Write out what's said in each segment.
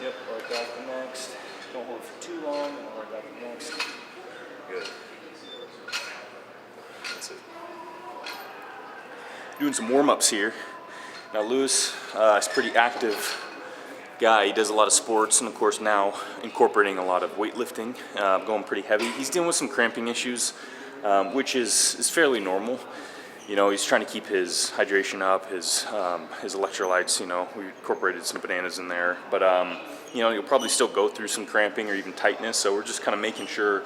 Yep, work out the next. Don't hold it for too long, and work out the next. Good. That's it. Doing some warm-ups here. Now Lewis is a pretty active guy. He does a lot of sports, and of course now incorporating a lot of weightlifting, going pretty heavy. He's dealing with some cramping issues, which is fairly normal. You know, he's trying to keep his hydration up, his electrolytes. You know, we incorporated some bananas in there, but you know, he'll probably still go through some cramping or even tightness. So we're just kind of making sure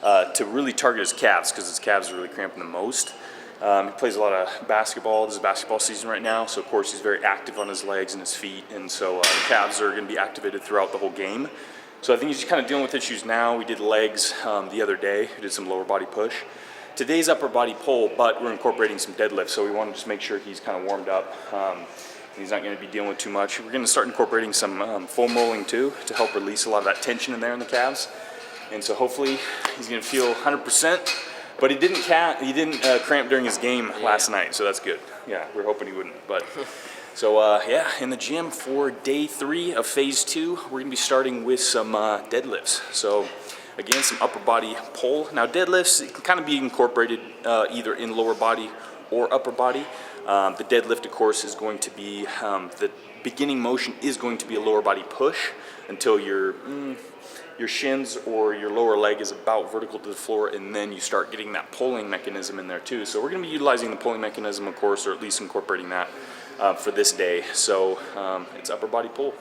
to really target his calves, because his calves are really cramping the most. He plays a lot of basketball. This is basketball season right now, so of course he's very active on his legs and his feet, and so the calves are going to be activated throughout the whole game. So I think he's just kind of dealing with issues now. We did legs the other day. We did some lower body push. Today's upper body pull, but we're incorporating some deadlift, so we want to just make sure he's kind of warmed up. He's not going to be dealing with too much. We're going to start incorporating some foam rolling too, to help release a lot of that tension in there in the calves. And so hopefully he's going to feel 100%. But he didn't cramp during his game last night, so that's good. Yeah, we're hoping he wouldn't. But so yeah, in the gym for day 3 of phase 2, we're going to be starting with some deadlifts. So again, some upper body pull. Now deadlifts, it can kind of be incorporated either in lower body or upper body. The deadlift, of course, is going to be, the beginning motion is going to be a lower body push until your shins or your lower leg is about vertical to the floor, and then you start getting that pulling mechanism in there too. So we're going to be utilizing the pulling mechanism, of course, or at least incorporating that for this day. So it's upper body pull.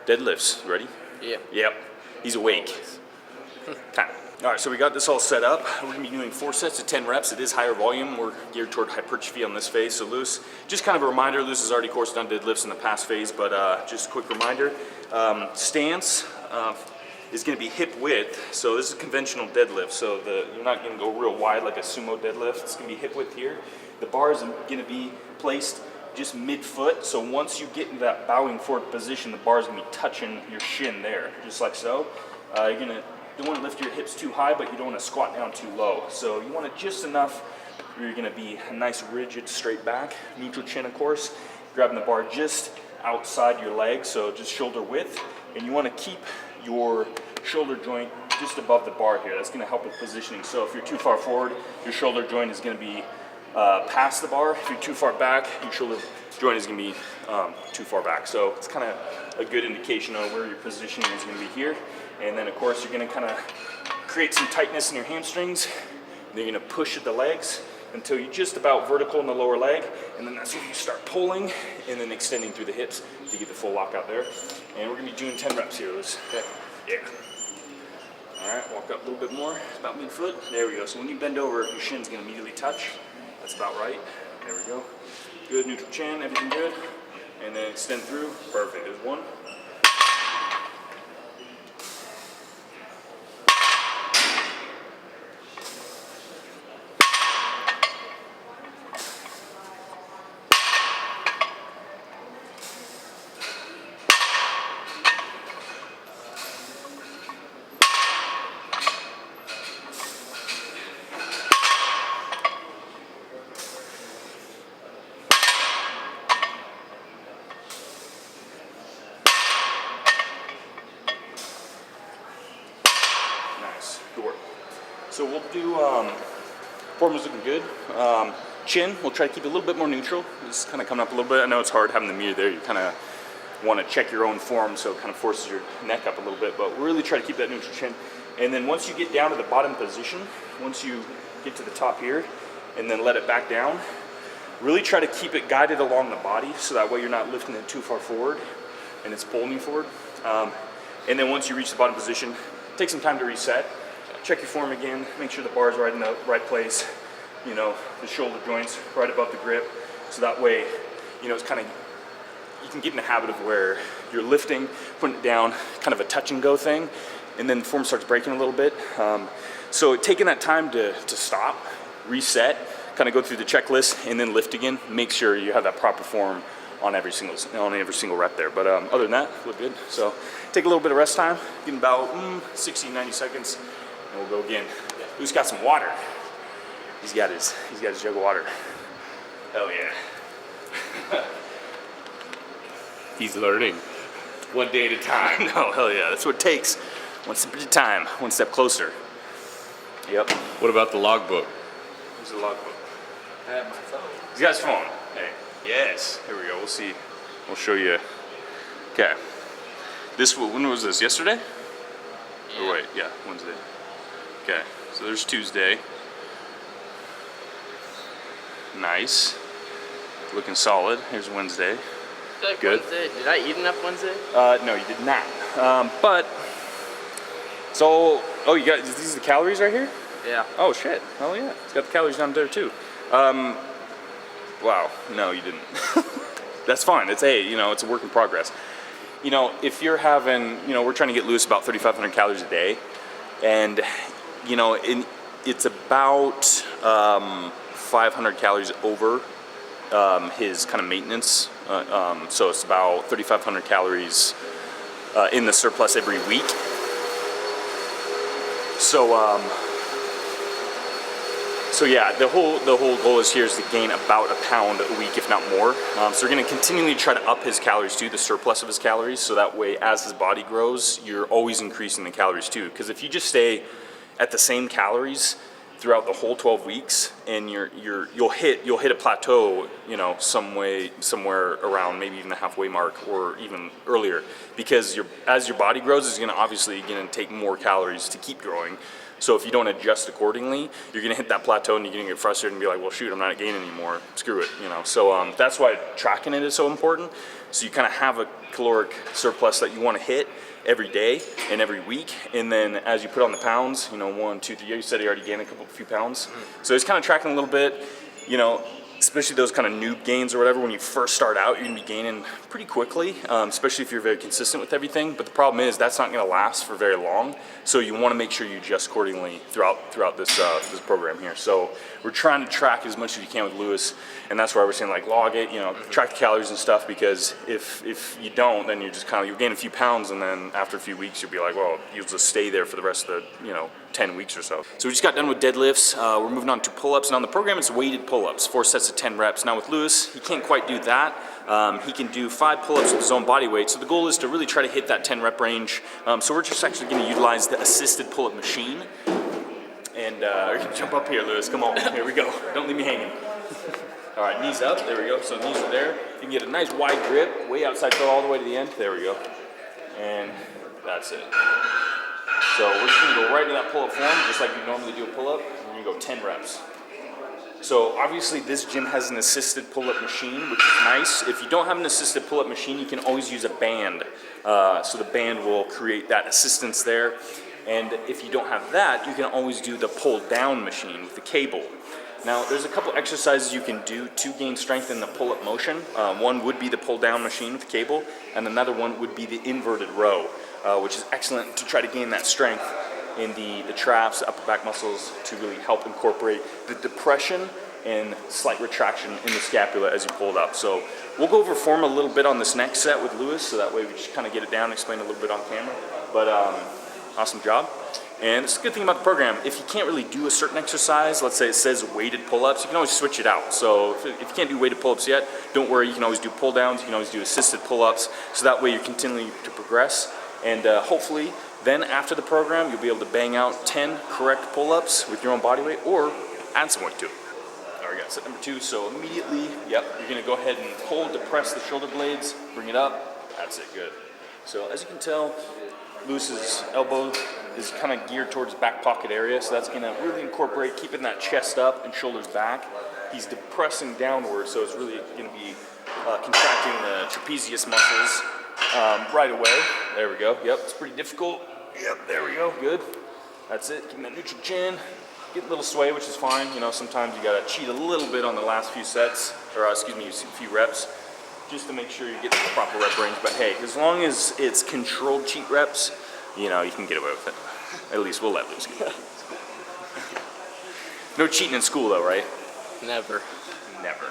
Deadlifts, ready? Yep. Yep. He's awake. All right, so we got this all set up. We're going to be doing 4 sets of 10 reps. It is higher volume. We're geared toward hypertrophy on this phase. So Lewis, just kind of a reminder, Lewis has already, of course, done deadlifts in the past phase, but just a quick reminder. Stance is going to be hip width. So this is a conventional deadlift. So you're not going to go real wide like a sumo deadlift. It's going to be hip width here. The bar is going to be placed just mid-foot. So once you get into that bowing forward position, the bar is going to be touching your shin there, just like so. You don't want to lift your hips too high, but you don't want to squat down too low. So you want it just enough where you're going to be a nice rigid straight back, neutral chin, of course. Grabbing the bar just outside your leg, so just shoulder width. And you want to keep your shoulder joint just above the bar here. That's going to help with positioning. So if you're too far forward, your shoulder joint is going to be past the bar. If you're too far back, your shoulder joint is going to be too far back. So it's kind of a good indication on where your positioning is going to be here. And then of course you're going to kind of create some tightness in your hamstrings. Then you're going to push at the legs until you're just about vertical in the lower leg, and then that's when you start pulling and then extending through the hips to get the full lockout there. And we're going to be doing 10 reps here, Liz. Okay. Yeah. All right, walk up a little bit more, about mid-foot. There we go. So when you bend over, your shin's going to immediately touch. That's about right. There we go. Good, neutral chin, everything good. And then extend through. Perfect. There's one. So we'll do, form is looking good. Chin, we'll try to keep it a little bit more neutral. Just kind of coming up a little bit. I know it's hard having the mirror there. You kind of want to check your own form, so it kind of forces your neck up a little bit, but we'll really try to keep that neutral chin. And then once you get down to the bottom position, once you get to the top here, and then let it back down, really try to keep it guided along the body, so that way you're not lifting it too far forward, and it's pulling you forward. And then once you reach the bottom position, take some time to reset. Check your form again, make sure the bar is right in the right place, you know, the shoulder joints right above the grip, so that way, you know, it's kind of, you can get in the habit of where you're lifting, putting it down, kind of a touch and go thing, and then the form starts breaking a little bit. So taking that time to stop, reset, kind of go through the checklist, and then lift again, make sure you have that proper form on every single rep there. But other than that, look good. So take a little bit of rest time, getting about 60, 90 seconds. And we'll go again. Who's got some water? He's got his jug of water. Hell yeah. He's learning. One day at a time. No, hell yeah, that's what it takes. One step at a time, one step closer. Yep. What about the logbook? Here's the logbook. I have my phone. You guys' phone. Hey. Yes. Here we go. We'll see. We'll show you. Okay. When was this? Yesterday? Yeah. Or wait, yeah, Wednesday. Okay. So there's Tuesday. Nice. Looking solid. Here's Wednesday. Good. Wednesday. Did I eat enough Wednesday? No, you did not. But so, oh, you got these are the calories right here. Yeah. Oh shit. Oh yeah. It's got the calories down there too. Wow. No, you didn't. That's fine. It's it's a work in progress. If you're having, we're trying to get Lewis about 3,500 calories a day, and it's about 500 calories over his kind of maintenance. So it's about 3,500 calories in the surplus every week. So yeah, the whole goal is to gain about a pound a week, if not more. So we're going to continually try to up his calories too, the surplus of his calories, so that way as his body grows, you're always increasing the calories too. Because if you just stay at the same calories throughout the whole 12 weeks, and you'll hit a plateau, somewhere around maybe even the halfway mark or even earlier, because as your body grows, it's obviously going to take more calories to keep growing. So if you don't adjust accordingly, you're going to hit that plateau and you're going to get frustrated and be like, well, shoot, I'm not gaining anymore. Screw it, So that's why tracking it is so important. So you kind of have a caloric surplus that you want to hit every day and every week. And then as you put on the pounds, 1, 2, 3, you said you already gained a few pounds. So it's kind of tracking a little bit, especially those kind of noob gains or whatever. When you first start out, you're going to be gaining pretty quickly, especially if you're very consistent with everything. But the problem is that's not going to last for very long. So you want to make sure you adjust accordingly throughout this program here. So we're trying to track as much as you can with Lewis, and that's why we're saying like log it, track the calories and stuff. Because if you don't, then you're just you'll gain a few pounds, and then after a few weeks you'll be like, well, you'll just stay there for the rest of the 10 weeks or so. So we just got done with deadlifts. We're moving on to pull-ups, and on the program it's weighted pull-ups, 4 sets of 10 reps. Now with Lewis, he can't quite do that. He can do 5 pull-ups with his own body weight. So the goal is to really try to hit that 10 rep range. So we're just actually going to utilize the assisted pull-up machine. And jump up here, Lewis. Come on. Here we go. Don't leave me hanging. All right, knees up. There we go. So knees are there. You can get a nice wide grip, way outside throw all the way to the end. There we go. And that's it. So we're just going to go right into that pull-up form, just like you normally do a pull-up. And you go 10 reps. So obviously this gym has an assisted pull-up machine, which is nice. If you don't have an assisted pull-up machine, you can always use a band. So the band will create that assistance there. And if you don't have that, you can always do the pull-down machine with the cable. Now, there's a couple exercises you can do to gain strength in the pull-up motion. One would be the pull-down machine with the cable, and another one would be the inverted row, which is excellent to try to gain that strength in the traps, the upper back muscles, to really help incorporate the depression and slight retraction in the scapula as you pull it up. So we'll go over form a little bit on this next set with Lewis, so that way we just kind of get it down, explain a little bit on camera. But awesome job. And it's a good thing about the program, if you can't really do a certain exercise, let's say it says weighted pull-ups, you can always switch it out. So if you can't do weighted pull-ups yet, don't worry, you can always do pull-downs, you can always do assisted pull-ups, so that way you're continuing to progress. And hopefully, then after the program, you'll be able to bang out 10 correct pull-ups with your own body weight, or add some weight to it. All right, got set number 2, so immediately, you're gonna go ahead and pull, depress the shoulder blades, bring it up, that's it, good. So as you can tell, Lewis's elbow is kind of geared towards the back pocket area, so that's going to really incorporate keeping that chest up and shoulders back. He's depressing downward, so it's really going to be contracting the trapezius muscles right away. There we go. Yep, it's pretty difficult. Yep, there we go. Good. That's it. Keeping that neutral chin. Get a little sway, which is fine. Sometimes you got to cheat a little bit on the last few sets, or a few reps, just to make sure you get the proper rep range. But hey, as long as it's controlled cheat reps, you can get away with it. At least we'll let loose. No cheating in school though, right? Never. Never.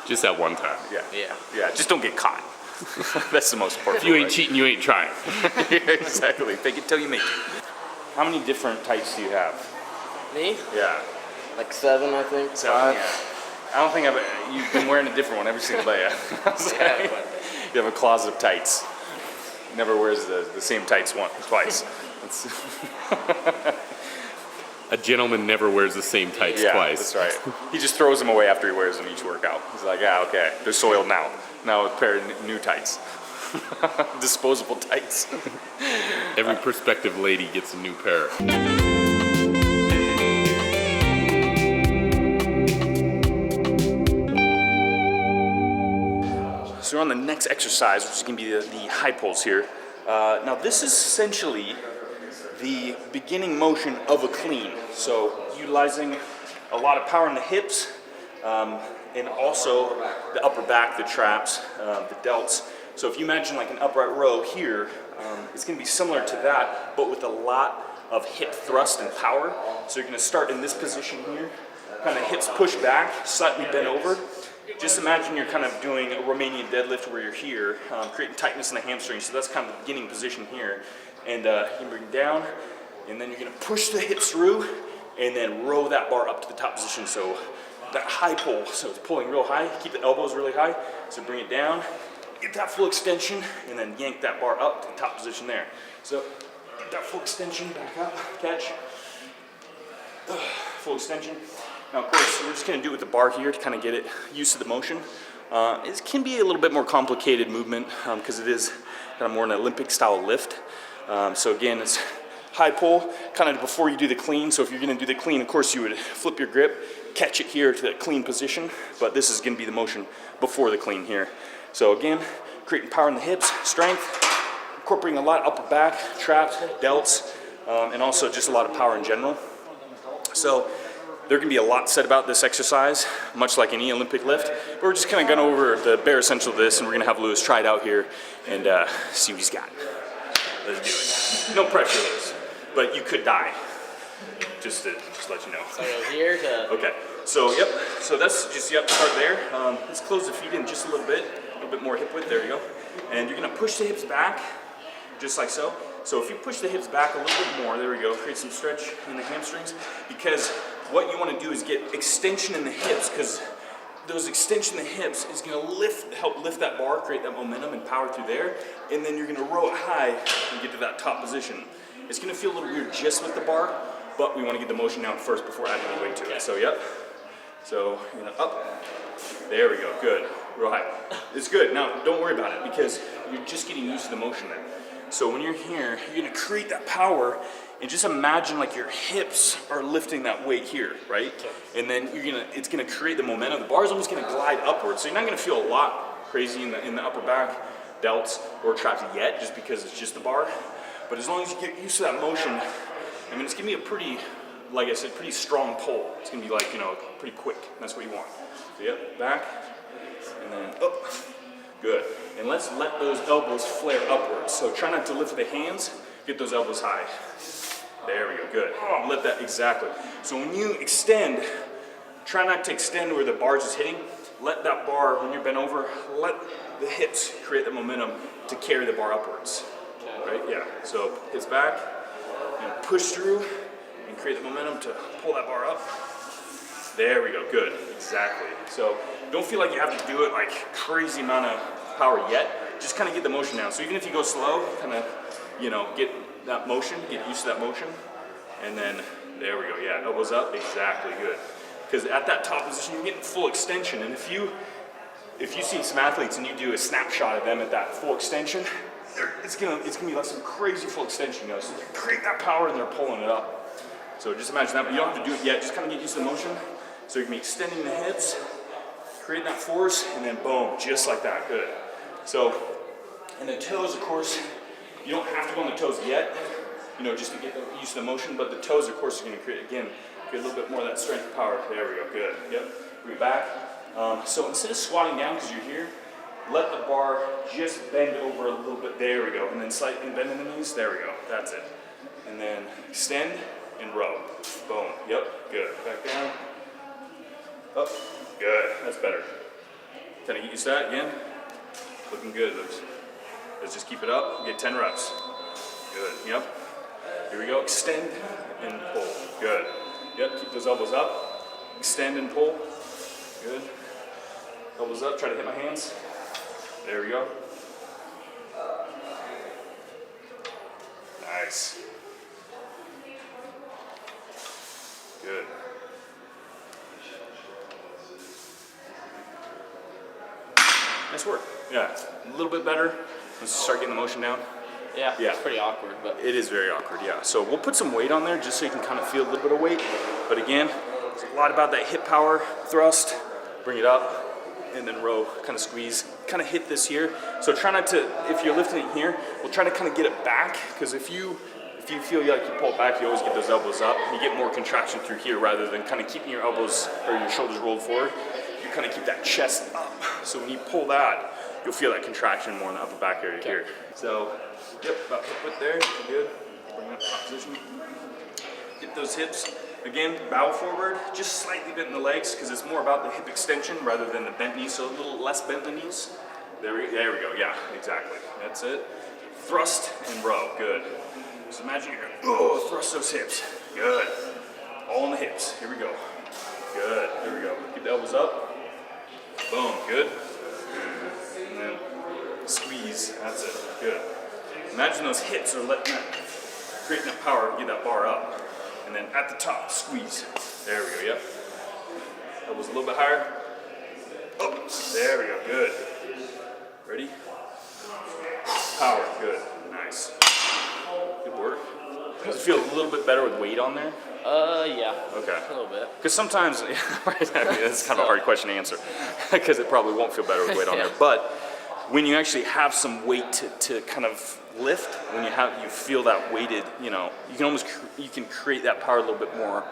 Just that one time. Yeah, just don't get caught. That's the most important. If you ain't cheating, you ain't trying. Yeah, exactly. Fake it till you make it. How many different types do you have? Me? Yeah. Like 7, I think. 7, yeah. I don't think you've been wearing a different one every single day. You have a closet of tights. never wears the same tights twice. That's A gentleman never wears the same tights twice. that's right. He just throws them away after he wears them each workout. He's like, yeah, okay, they're soiled now. Now a pair of new tights. Disposable tights. Every prospective lady gets a new pair. So we're on the next exercise, which is going to be the high pulls here. Now this is essentially the beginning motion of a clean. So utilizing a lot of power in the hips, and also the upper back, the traps, the delts. So if you imagine like an upright row here, it's going to be similar to that, but with a lot of hip thrust and power. So you're going to start in this position here, kind of hips push back, slightly bent over. Just imagine you're kind of doing a Romanian deadlift where you're here, creating tightness in the hamstrings. So that's kind of the beginning position here. And you bring down, and then you're going to push the hips through, and then row that bar up to the top position. So that high pull, so it's pulling real high, keep the elbows really high. So bring it down, get that full extension, and then yank that bar up to the top position there. So get that full extension, back up, catch, full extension. Now, of course, we're just going to do it with the bar here to kind of get it used to the motion. It can be a little bit more complicated movement because it is kind of more an Olympic style lift. So again, it's high pull kind of before you do the clean. So if you're going to do the clean, of course, you would flip your grip, catch it here to that clean position. But this is going to be the motion before the clean here. So again, creating power in the hips, strength, incorporating a lot of upper back, traps, delts, and also just a lot of power in general. So there can be a lot said about this exercise, much like any Olympic lift. But we're just kind of going over the bare essential of this, and we're going to have Lewis try it out here and see what he's got. Let's do it. No pressure, Lewis, but you could die. Just to let you know. So go here to. Okay. So yep. So that's just start there. Let's close the feet in just a little bit more hip width. There you go. And you're going to push the hips back, just like so. So if you push the hips back a little bit more, there we go. Create some stretch in the hamstrings, because what you want to do is get extension in the hips, because those extension in the hips is going to help lift that bar, create that momentum and power through there, and then you're going to row it high and get to that top position. It's going to feel a little weird just with the bar, but we want to get the motion down first before adding any weight to it. So yep. So you're going to up. There we go. Good. Real high. It's good. Now don't worry about it because you're just getting used to the motion then. So when you're here, you're going to create that power. And just imagine like your hips are lifting that weight here, right? And then it's gonna create the momentum. The bar is almost gonna glide upwards. So you're not gonna feel a lot crazy in the upper back, delts, or traps yet, just because it's just the bar. But as long as you get used to that motion, I mean, it's gonna be a pretty, like I said, pretty strong pull. It's gonna be like, pretty quick. That's what you want. So yep, back, and then up. Good. And let's let those elbows flare upwards. So try not to lift the hands, get those elbows high. There we go, good. Let that, exactly. So when you extend, try not to extend where the bar is hitting. Let that bar, when you're bent over, let the hips create the momentum to carry the bar upwards. Right, yeah. So hips back, and push through, and create the momentum to pull that bar up. There we go, good, exactly. So don't feel like you have to do it like crazy amount of power yet. Just kind of get the motion down. So even if you go slow, kind of, get that motion, get used to that motion, and then there we go. Yeah, elbows up, exactly, good. Because at that top position, you're getting full extension. And if you see some athletes and you do a snapshot of them at that full extension, it's gonna be like some crazy full extension. So they create that power and they're pulling it up. So just imagine that, but you don't have to do it yet. Just kind of get used to the motion. So you can be extending the hips, creating that force, and then boom, just like that. Good. So, and the toes, of course. You don't have to go on the toes yet, just to get used to the motion, but the toes, of course, are going to create a little bit more of that strength and power. There we go, good. Yep, bring it back. So instead of squatting down because you're here, let the bar just bend over a little bit. There we go, and then slightly bend in the knees. There we go, that's it. And then extend and row. Boom, yep, good. Back down, up, good, that's better. Kind of get used to that again. Looking good, Luke. Let's just keep it up, get 10 reps. Good, yep. Here we go, extend and pull, good. Yep, keep those elbows up, extend and pull, good. Elbows up, try to hit my hands. There we go. Nice. Good. Nice work. Yeah, a little bit better. Let's start getting the motion down. Yeah, Yeah. it's pretty awkward, but It is very awkward, yeah. So we'll put some weight on there just so you can kind of feel a little bit of weight. But again, there's a lot about that hip power thrust. Bring it up and then row, kind of squeeze, kind of hit this here. So try not to, if you're lifting it here, we'll try to kind of get it back, because if you feel like you pull it back, you always get those elbows up. You get more contraction through here rather than kind of keeping your elbows or your shoulders rolled forward. You kind of keep that chest up. So when you pull that, you'll feel that contraction more in the upper back area here. So, yep, about hip width there, good. Bring that top position. Get those hips. Again, bow forward, just slightly bent in the legs, because it's more about the hip extension rather than the bent knees, so a little less bent in the knees. There we go, yeah, exactly. That's it. Thrust and row, good. So imagine you're thrust those hips. Good. All in the hips. Here we go. Good. Here we go. Keep the elbows up. Boom. Good. And then squeeze. That's it. Good. Imagine those hips are letting that, creating that power to get that bar up. And then at the top, squeeze. There we go. Yep. Elbows a little bit higher. Oh, there we go. Good. Ready? Power. Good. Nice. Good work. Does it feel a little bit better with weight on there? Yeah. Okay. A little bit. Because sometimes, right, I mean, that's kind of a hard question to answer, because it probably won't feel better with weight on there. But when you actually have some weight to kind of lift, when you feel that weighted, you know, you can create that power a little bit more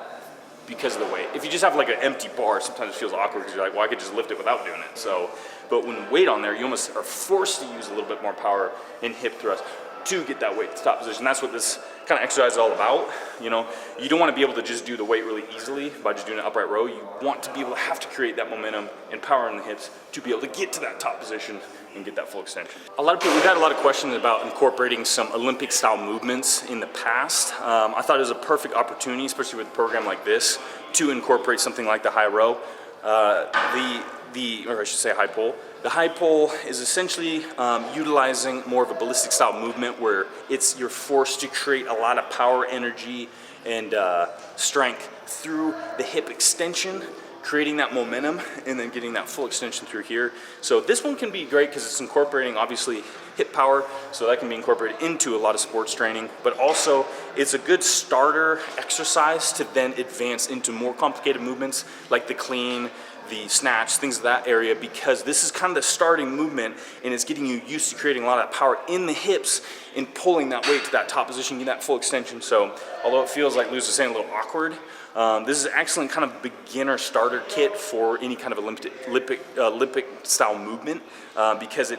because of the weight. If you just have like an empty bar, sometimes it feels awkward because you're like, well, I could just lift it without doing it. So, but when weight on there, you almost are forced to use a little bit more power in hip thrust to get that weight to top position. That's what this kind of exercise is all about. You know, you don't want to be able to just do the weight really easily by just doing an upright row. You want to be able to have to create that momentum and power in the hips to be able to get to that top position and get that full extension. A lot of people, we've had a lot of questions about incorporating some Olympic style movements in the past. I thought it was a perfect opportunity, especially with a program like this, to incorporate something like the high row. Or I should say high pull. The high pull is essentially utilizing more of a ballistic style movement where you're forced to create a lot of power, energy, and strength through the hip extension, creating that momentum, and then getting that full extension through here. So this one can be great because it's incorporating obviously hip power, so that can be incorporated into a lot of sports training, but also it's a good starter exercise to then advance into more complicated movements like the clean, the snatch, things of that area, because this is kind of the starting movement and it's getting you used to creating a lot of that power in the hips and pulling that weight to that top position, getting that full extension. So although it feels like Luz was saying a little awkward, this is an excellent kind of beginner starter kit for any kind of Olympic style movement, because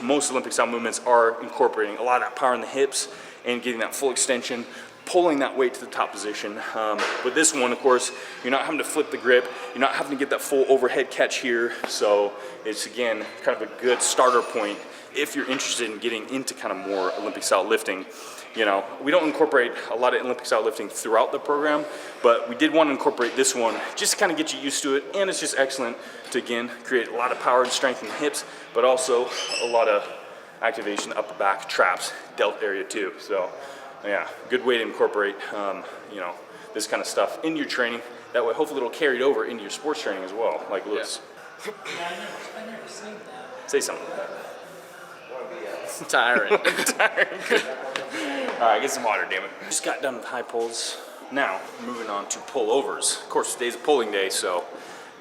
most Olympic style movements are incorporating a lot of that power in the hips and getting that full extension, pulling that weight to the top position. With this one, of course, you're not having to flip the grip, you're not having to get that full overhead catch here, so it's again kind of a good starter point if you're interested in getting into kind of more Olympic style lifting. You know, we don't incorporate a lot of Olympic style lifting throughout the program, but we did want to incorporate this one just to kind of get you used to it, and it's just excellent to again create a lot of power and strength in the hips, but also a lot of activation upper back, traps, delt area too. So yeah, good way to incorporate you know, this kind of stuff in your training. That way hopefully it'll carry it over into your sports training as well, like Lewis. Yeah, I never seen that. Say something. It's tiring. All right, get some water, damn it. Just got done with high pulls. Now, moving on to pullovers. Of course, today's a pulling day, so,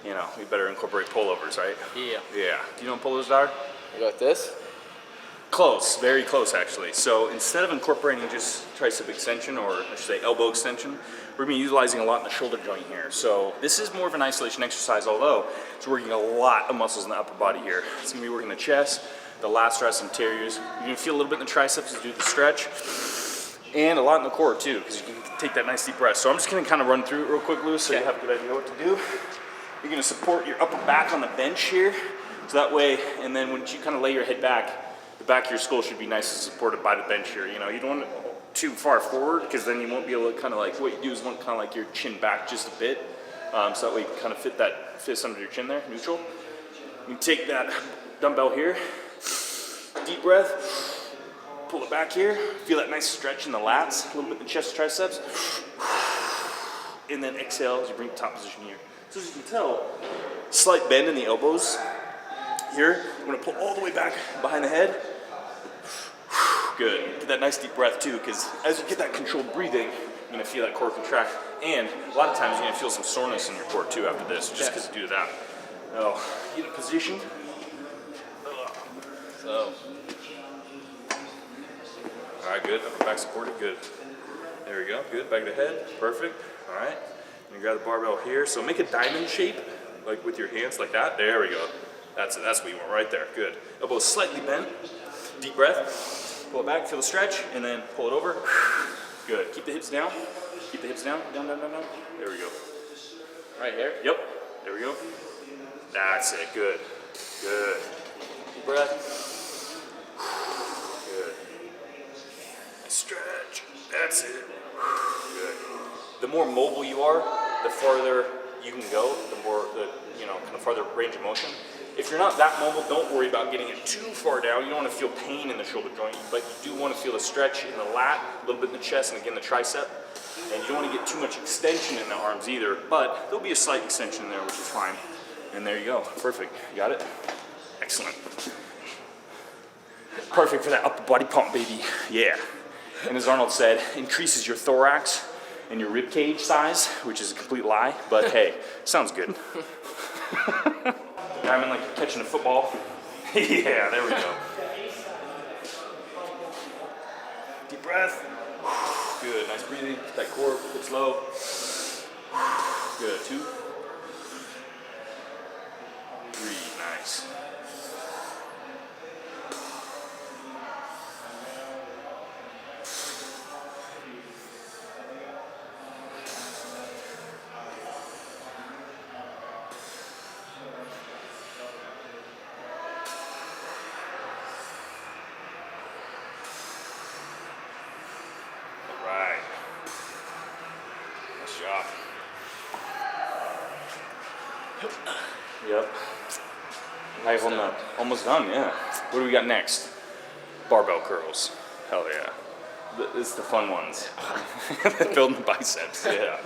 you know, we better incorporate pullovers, right? Yeah. Yeah. Do you know what pullovers are? You go like this? Close, very close actually. So instead of incorporating just tricep extension, or I should say elbow extension, we're going to be utilizing a lot in the shoulder joint here. So this is more of an isolation exercise, although it's working a lot of muscles in the upper body here. It's going to be working the chest, the latissimus anteriors. You're going to feel a little bit in the triceps as you do the stretch, and a lot in the core too, because you can take that nice deep breath. So I'm just going to kind of run through it real quick, Lewis, so you have a good idea what to do. You're going to support your upper back on the bench here, so that way, and then when you kind of lay your head back, the back of your skull should be nice and supported by the bench here. You know, you don't want it too far forward, because then you won't be able to kind of like, what you do is want kind of like your chin back just a bit, so that way you can kind of fit that fist under your chin there, neutral. You take that dumbbell here, deep breath, pull it back here. Feel that nice stretch in the lats, a little bit in the chest, triceps. And then exhale as you bring the top position here. So as you can tell, slight bend in the elbows here. I'm gonna pull all the way back behind the head. Good. Get that nice deep breath too, because as you get that controlled breathing, you're gonna feel that core contract. And a lot of times you're gonna feel some soreness in your core too after this, just because due to that. Oh, get in position. So, All right, good. Upper back supported, good. There we go, good. Back of the head, perfect. All right. And you grab the barbell here. So make a diamond shape, like with your hands, like that. There we go. That's it. That's what you want right there. Good. Elbows slightly bent. Deep breath. Pull it back, feel the stretch, and then pull it over. Good. Keep the hips down. Keep the hips down. Down, down, down, down. There we go. right here. Yep. There we go. That's it. Good. Good. Deep breath. Good. Stretch. That's it. Good. The more mobile you are, the farther you can go, the more kind of farther range of motion. If you're not that mobile, don't worry about getting it too far down. You don't want to feel pain in the shoulder joint, but you do want to feel a stretch in the lat, a little bit in the chest, and again the tricep. And you don't want to get too much extension in the arms either, but there'll be a slight extension there, which is fine. And there you go. Perfect. You got it? Excellent. Perfect for that upper body pump, baby. Yeah. And as Arnold said, increases your thorax and your rib cage size, which is a complete lie, but hey, sounds good. Diamond like you're catching a football. Yeah, there we go. Deep breath. Good, nice breathing. Keep that core, hips low. Good, 2, 3, nice. Yep. Almost done, yeah. What do we got next? Barbell curls. Hell yeah. This is the fun ones. Building the biceps, yeah.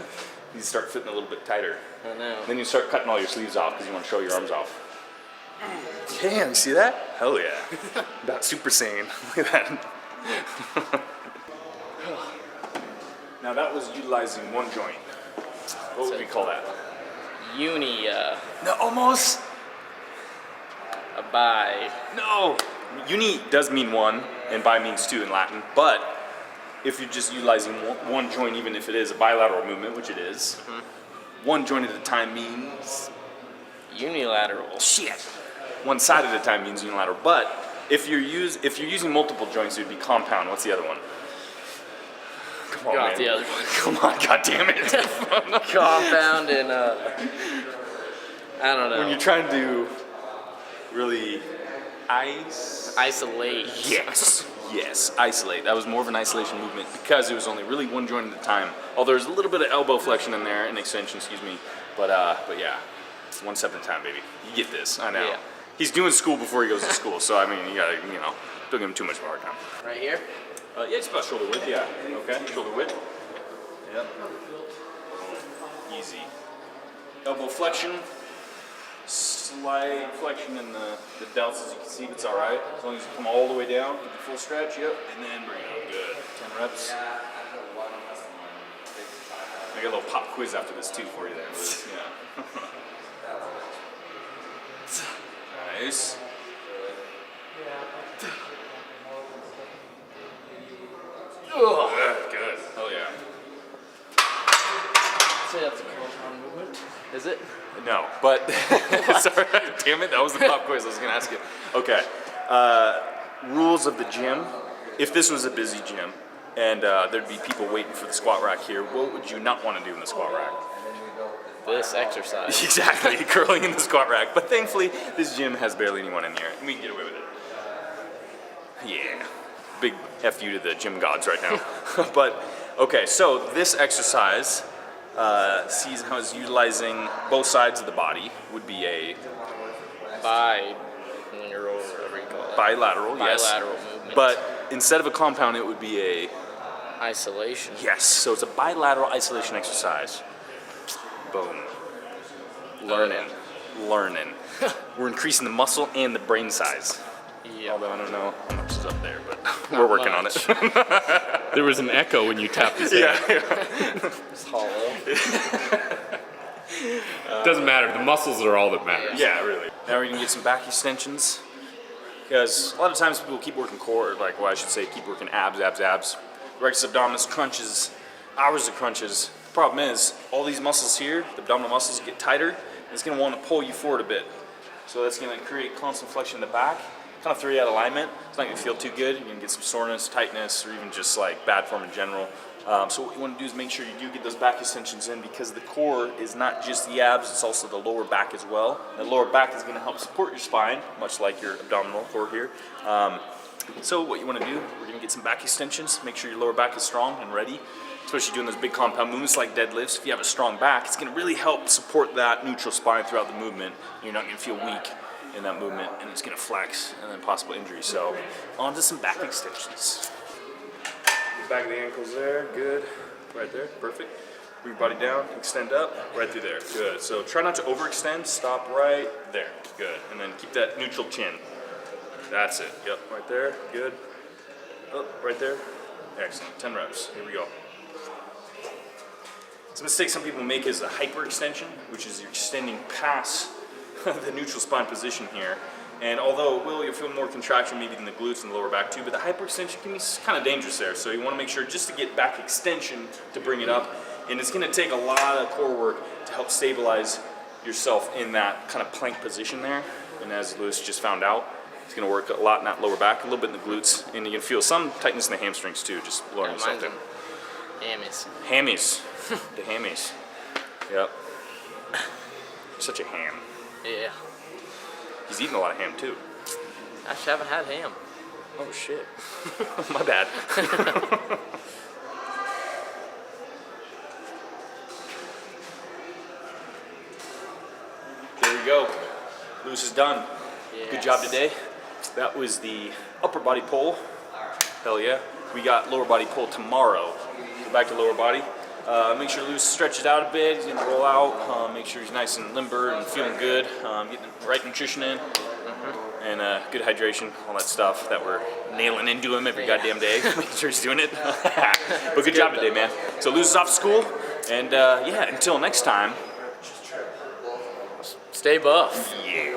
You start fitting a little bit tighter. I know. Then you start cutting all your sleeves off because you want to show your arms off. Damn, you see that? Hell yeah. About Super Saiyan. Look at that. Now that was utilizing one joint. What would we call that? No, almost. a bi. No. Uni does mean one, and bi means two in Latin. But if you're just utilizing one joint, even if it is a bilateral movement, which it is, one joint at a time means Unilateral. shit. One side at a time means unilateral. But if you're using multiple joints, it would be compound. What's the other one? Come on, Got man. the other one. Come on, goddammit. Compound and I don't know. When you're trying to really Isolate. Yes, isolate. That was more of an isolation movement because it was only really one joint at a time. Although there's a little bit of elbow flexion in there and extension, excuse me. But yeah, one step at a time, baby. You get this. I know. Yeah. He's doing school before he goes to school, so I mean, you gotta, don't give him too much of a hard time. Right here. Yeah, it's about shoulder width. Yeah. Okay. Shoulder width. Yep. Easy. Elbow flexion. Slight flexion in the delts, as you can see, but it's all right. As long as you come all the way down, get the full stretch, yep, and then bring it up. Good. 10 reps. I got a little pop quiz after this too for you there, Liz. Yeah. Nice. Good. Hell yeah. So that's a compound movement. Is it? No, but sorry, damn it, that was the pop quiz I was gonna ask you. Okay, rules of the gym. If this was a busy gym and there'd be people waiting for the squat rack here, what would you not want to do in the squat rack? This exercise. Exactly, curling in the squat rack. But thankfully, this gym has barely anyone in here, and we can get away with it. Yeah, big F you to the gym gods right now. But okay, so this exercise. Sees how it's utilizing both sides of the body would be a Bi. When you're over, whatever you call it. bilateral, yes. Bilateral movement. But instead of a compound, it would be a, Isolation. yes, so it's a bilateral isolation exercise. Boom. Learning. We're increasing the muscle and the brain size. Yeah. Although I don't know how much is up there, but we're working on it. There was an echo when you tapped his hand. It's hollow. Doesn't matter. The muscles are all that matters. Yeah, really. Now we're gonna get some back extensions. Because a lot of times people keep working core, like, well, I should say keep working abs. Rectus abdominis crunches, hours of crunches. The problem is, all these muscles here, the abdominal muscles, get tighter, and it's gonna wanna pull you forward a bit. So that's gonna create constant flexion in the back, kind of throw you out of alignment. It's not gonna feel too good. You're gonna get some soreness, tightness, or even just like bad form in general. So what you want to do is make sure you do get those back extensions in, because the core is not just the abs, it's also the lower back as well. The lower back is going to help support your spine, much like your abdominal core here. So what you want to do, we're going to get some back extensions, make sure your lower back is strong and ready, especially doing those big compound movements like deadlifts. If you have a strong back, it's going to really help support that neutral spine throughout the movement. You're not going to feel weak in that movement, and it's going to flex and then possible injury. So on to some back extensions. Back of the ankles there, good. Right there, perfect. Bring your body down, extend up, right through there, good. So try not to overextend, stop right there, good. And then keep that neutral chin. That's it, yep, right there, good. Up, right there, excellent, 10 reps, here we go. It's a mistake some people make is a hyperextension, which is you're extending past the neutral spine position here. And although you'll feel more contraction maybe than the glutes and the lower back too, but the hyperextension can be kind of dangerous there. So you want to make sure just to get back extension to bring it up. And it's going to take a lot of core work to help stabilize yourself in that kind of plank position there. And as Lewis just found out, it's going to work a lot in that lower back, a little bit in the glutes, and you can feel some tightness in the hamstrings too, just learning something. Hammies. Hammies. The hammies. Yep. Such a ham. Yeah. He's eating a lot of ham too. Actually, I haven't had ham. Oh shit. My bad. There we go. Lewis is done. Yes. Good job today. That was the upper body pull. Hell yeah. We got lower body pull tomorrow. Go back to lower body. Make sure Lewis stretches out a bit. He's gonna roll out. Make sure he's nice and limber and feeling good. Getting the right nutrition in. And good hydration, all that stuff that we're nailing into him every goddamn day. Making sure he's doing it. But good job today, man. So Lewis is off to school. And yeah, until next time. Stay buff. Yeah.